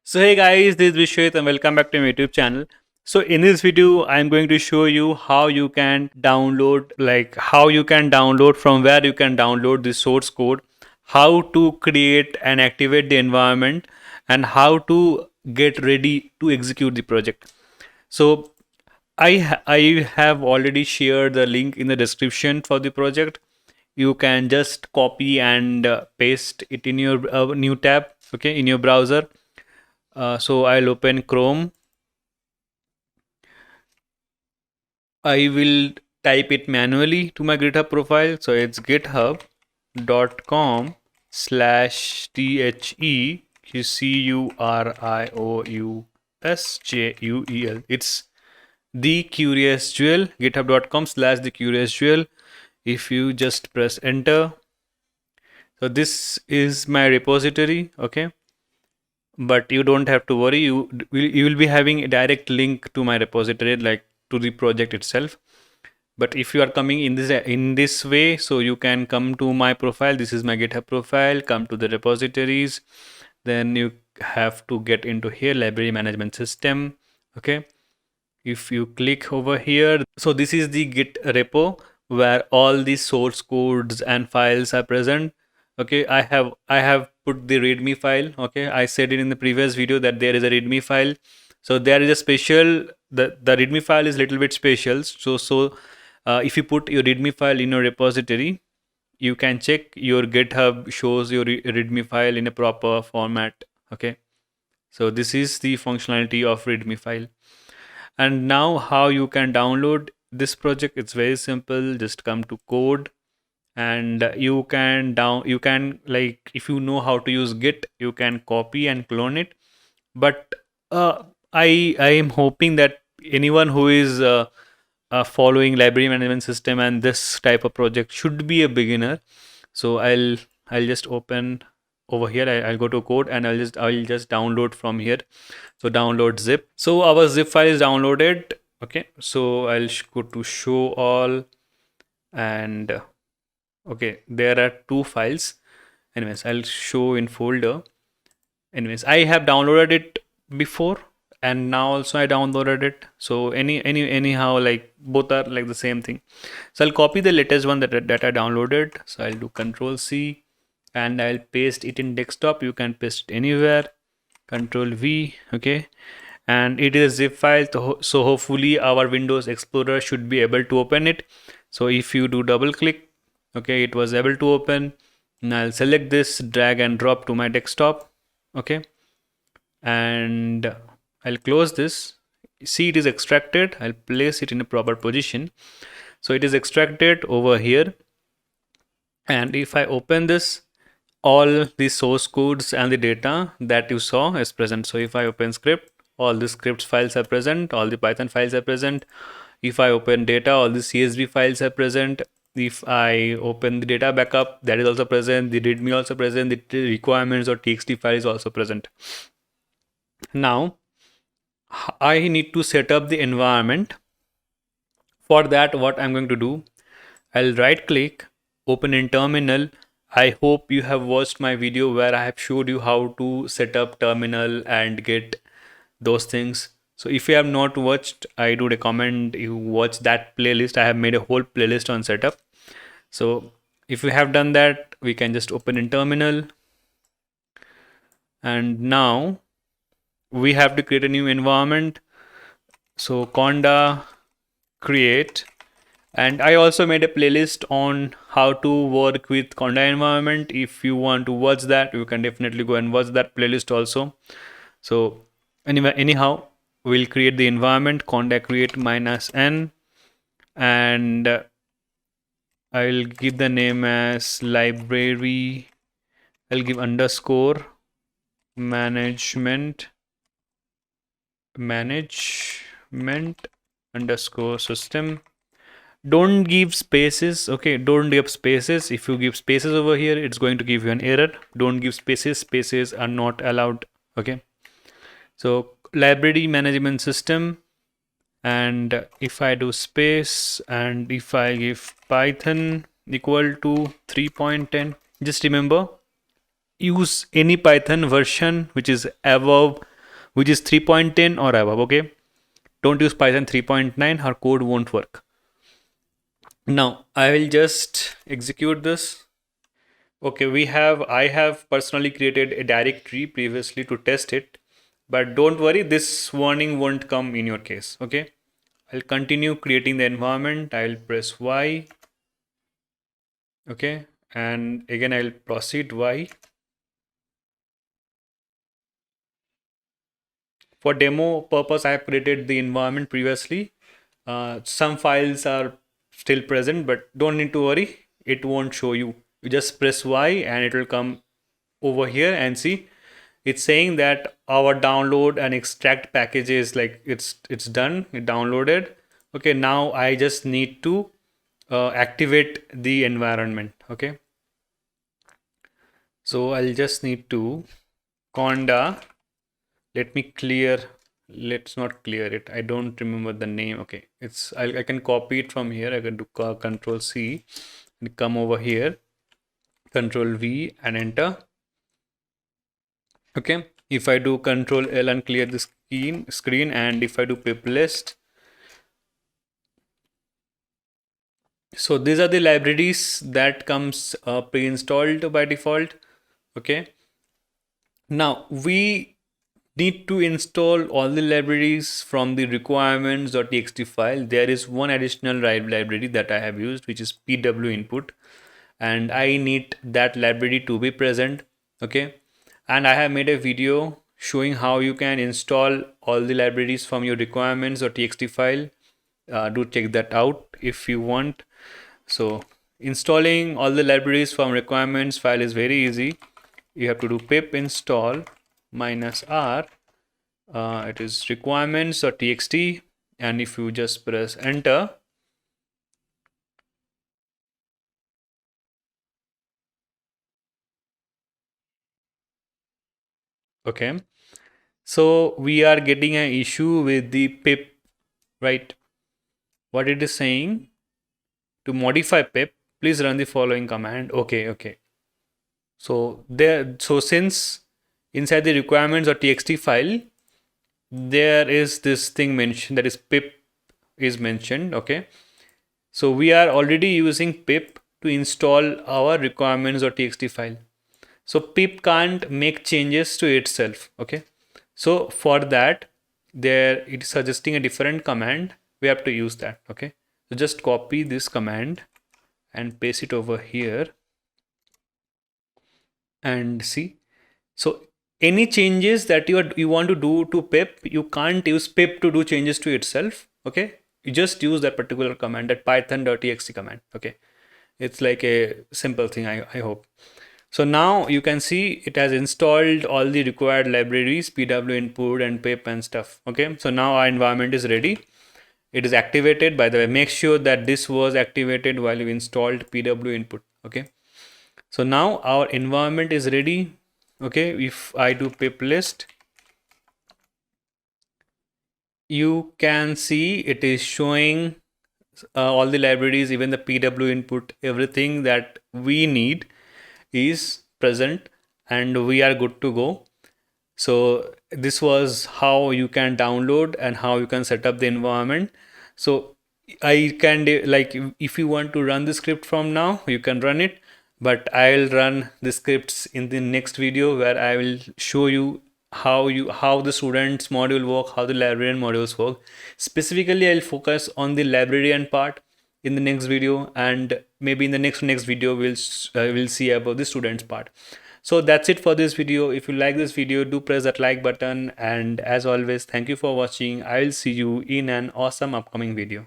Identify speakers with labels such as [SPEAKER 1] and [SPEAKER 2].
[SPEAKER 1] So hey guys, this is Vishwajit and welcome back to my YouTube channel. So in this video, I'm going to show you how you can download, from where you can download the source code, how to create and activate the environment, and how to get ready to execute the project. So I have already shared the link in the description for the project. You can just copy and paste it in your new tab, okay, in your browser. So I'll open Chrome. I will type it manually to my GitHub profile. So it's github.com/THECURIOUSJUEL. It's the curious jewel, github.com/the curious jewel. If you just press enter, so this is my repository, okay, but you don't have to worry. You will be having a direct link to my repository, like to the project itself. But if you are coming in this way, so you can come to my profile. This is my GitHub profile. Come to the repositories, then you have to get into here, library management system, okay. If you click over here, so this is the git repo where all the source codes and files are present, okay. I have put the readme file, okay. I said it in the previous video that there is a readme file. So there is a special, the readme file is little bit special. So if you put your readme file in your repository, you can check your GitHub shows your readme file in a proper format, okay. So this is the functionality of readme file. And now how you can download this project, it's very simple. Just come to code, and you can like, if you know how to use git, you can copy and clone it. But I am hoping that anyone who is following library management system and this type of project should be a beginner. So I'll just open over here. I'll go to code and I'll just download from here. So download zip. So our zip file is downloaded, okay. So I'll go to show all, and okay, there are two files. Anyways, I'll show in folder. Anyways, I have downloaded it before, and now also I downloaded it. So anyhow, like both are like the same thing. So I'll copy the latest one that I downloaded. So I'll do Control C, and I'll paste it in desktop. You can paste it anywhere. Control V, okay. And it is a zip file, so hopefully our Windows Explorer should be able to open it. So if you do double click, okay, it was able to open. Now I'll select this, drag and drop to my desktop, okay, and I'll close this. See, it is extracted. I'll place it in a proper position. So it is extracted over here, and if I open this, all the source codes and the data that you saw is present. So if I open script, all the scripts files are present, all the Python files are present. If I open data, all the CSV files are present. If I open the data backup, that is also present. The readme also present. The requirements or txt file is also present. Now I need to set up the environment. For that, what I'm going to do, I'll right click, open in terminal. I hope you have watched my video where I have showed you how to set up terminal and get those things. So if you have not watched, I do recommend you watch that playlist. I have made a whole playlist on setup. So if you have done that, we can just open in terminal. And now we have to create a new environment. So conda create. And I also made a playlist on how to work with conda environment. If you want to watch that, you can definitely go and watch that playlist also. So anyhow, we'll create the environment conda create -n, and I'll give the name as library. I'll give underscore management underscore system. Don't give spaces, okay. Don't give spaces. If you give spaces over here, it's going to give you an error. Don't give spaces. Spaces are not allowed, okay. So library management system, and if I do space and if I give Python equal to 3.10, just remember, use any Python version which is above which is 3.10 or above. Okay, don't use Python 3.9, our code won't work. Now I will just execute this. Okay, I have personally created a directory previously to test it, but don't worry, this warning won't come in your case. Okay, I'll continue creating the environment. I'll press Y. Okay, and again I'll proceed Y. For demo purpose, I have created the environment previously. Some files are still present, but don't need to worry, it won't show you. You just press Y and it will come over here and see it's saying that our download and extract package is like it's done, it downloaded. Okay, now I just need to activate the environment. Okay, so I'll just need to conda. Let me clear. Let's not clear it. I don't remember the name. Okay, I can copy it from here. I can do Control C and come over here, Control V and enter. Okay, if I do Control L and clear the screen, and if I do pip list, so these are the libraries that comes pre-installed by default. Okay, now we need to install all the libraries from the requirements.txt file. There is one additional library that I have used, which is pw input, and I need that library to be present. Okay, and I have made a video showing how you can install all the libraries from your requirements.txt file. Do check that out if you want. So installing all the libraries from requirements file is very easy. You have to do pip install -r. It is requirements.txt, and if you just press enter, okay, so we are getting an issue with the pip, right? What it is saying, to modify pip, please run the following command. Okay, so since inside the requirements.txt file there is this thing mentioned, that is pip is mentioned. Okay, so we are already using pip to install our requirements.txt file. So pip can't make changes to itself. Okay, so for that, there it is suggesting a different command. We have to use that. Okay, so just copy this command and paste it over here and see. So any changes that you want to do to pip, you can't use pip to do changes to itself. Okay, you just use that particular command, that python.txt command. Okay, it's like a simple thing, I hope. So now you can see it has installed all the required libraries, pw input and pip and stuff. Okay, so now our environment is ready. It is activated. By the way, make sure that this was activated while you installed pw input. Okay, so now our environment is ready. Okay, if I do pip list, you can see it is showing all the libraries, even the pw input, everything that we need is present, and we are good to go. So this was how you can download and how you can set up the environment. So I can like, if you want to run the script from now, you can run it, but I'll run the scripts in the next video where I will show you how the students module work, how the librarian modules work. Specifically, I'll focus on the librarian part in the next video, and maybe in the next video we'll see about the students part. So that's it for this video. If you like this video, do press that like button, and as always, thank you for watching. I'll see you in an awesome upcoming video.